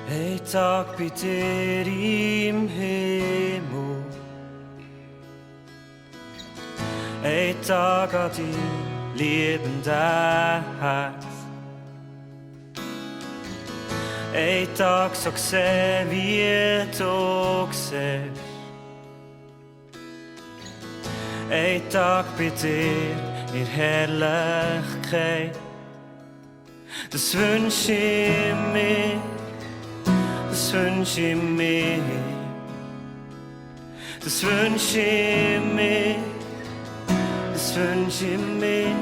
Ein Tag bei dir im Himmel, ein Tag an deinem liebenden Herz, ein Tag so sehen, wie du siehst, ein Tag bei dir in Herrlichkeit, das wünsch ich mir. Das wünsch ich mir, das wünsch ich mir, das wünsch ich mir.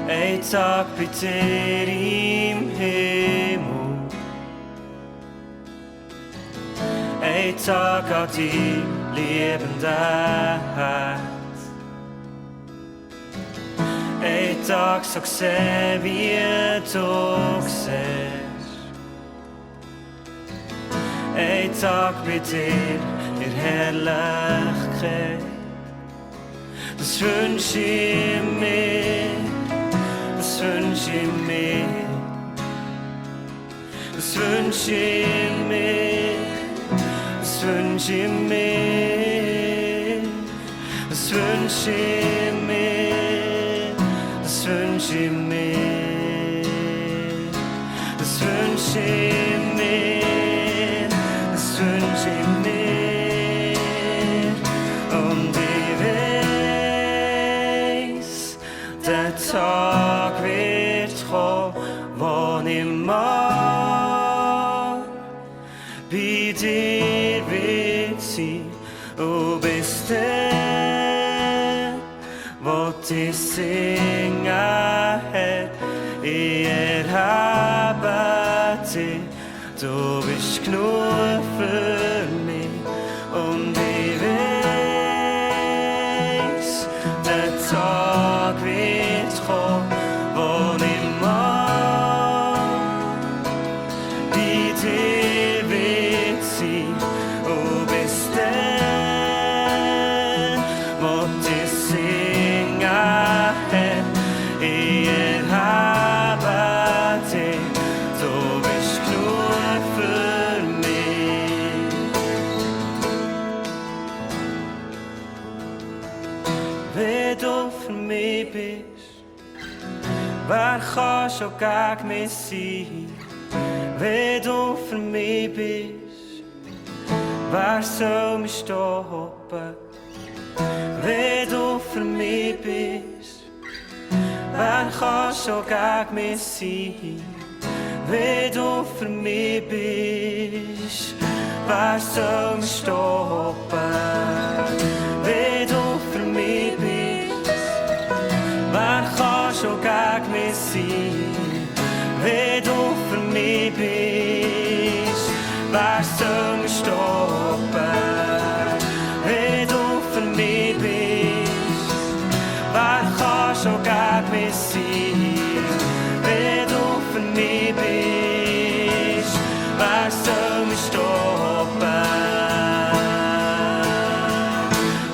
Ein Tag bei dir im Himmel, ein Tag an deinem liebenden Herz. Ein Tag so sehen, wie du siehst. Ein Tag mit dir in Herrlichkeit. Das wünsch ich mir, das wünsch ich mir. Das wünsch ich mir, das wünsch ich mir. Das wünsch ich mir. Das wünsch ich mir, das wünsch ich mir, das wünsch ich mir. Und ich weiss, der Tag wird kommen, wo ich mag bei dir wird sein. Und bis dann, wo ich singen, Herr, ich erhebe dich. Du bist genug für mich und ich weiss, der Tag wird kommen, wo ich mag bei dir wird sein. Und bis dann, wo ich singen, Herr, ich erhebe dich. Du bist genug für mich. Wenn du für mich bist, wer kann schon gegen mich sein? Wenn du für mich bist, wer soll mich stoppen? Wenn du für mich bist, wer kann schon gegen mich sein? Wenn du für mich bist, wer soll mich stoppen? Wenn du für mich bist, wer kann schon gegen mich sein? Wenn du für mich bist, wer soll mich stoppen? Wenn du für mich bist, wer kann schon gegen mich sein? Wenn du für mich bist, wer soll mich stoppen?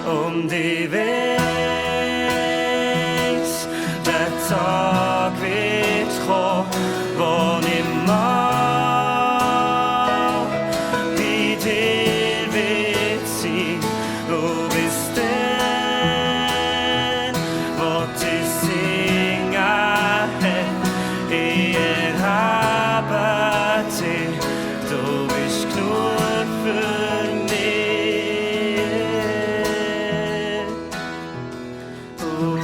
Und ich weiss, der Tag wird kommen, wo ich mag bei dir wird sein. Du bist dann, wo ich singen, Herr, ich erhebe dich. Du bist genug für mich. Oh,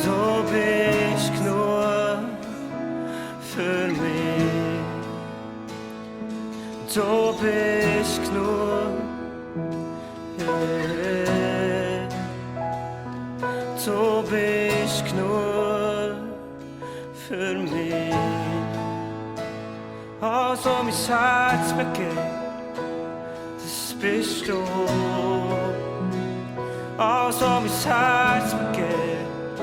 du bist genug für mich. Du bist genug, yeah. Du bist genug für mich. Also mein Herz begehrt, das bist du. Also mein Herz begehrt,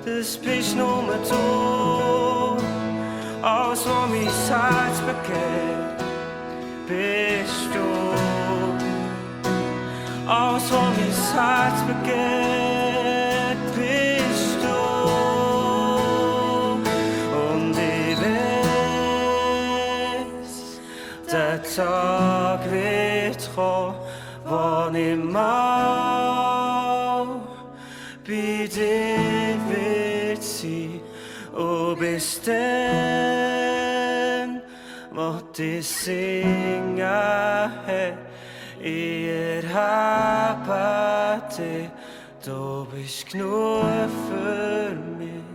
das bist nur du. Also mein Herz begehrt, bist du. Also mein Herz begehrt, bist du. tag vi trå var ni må bide ved si og bestem måtte synge her i et habate da besknur for meg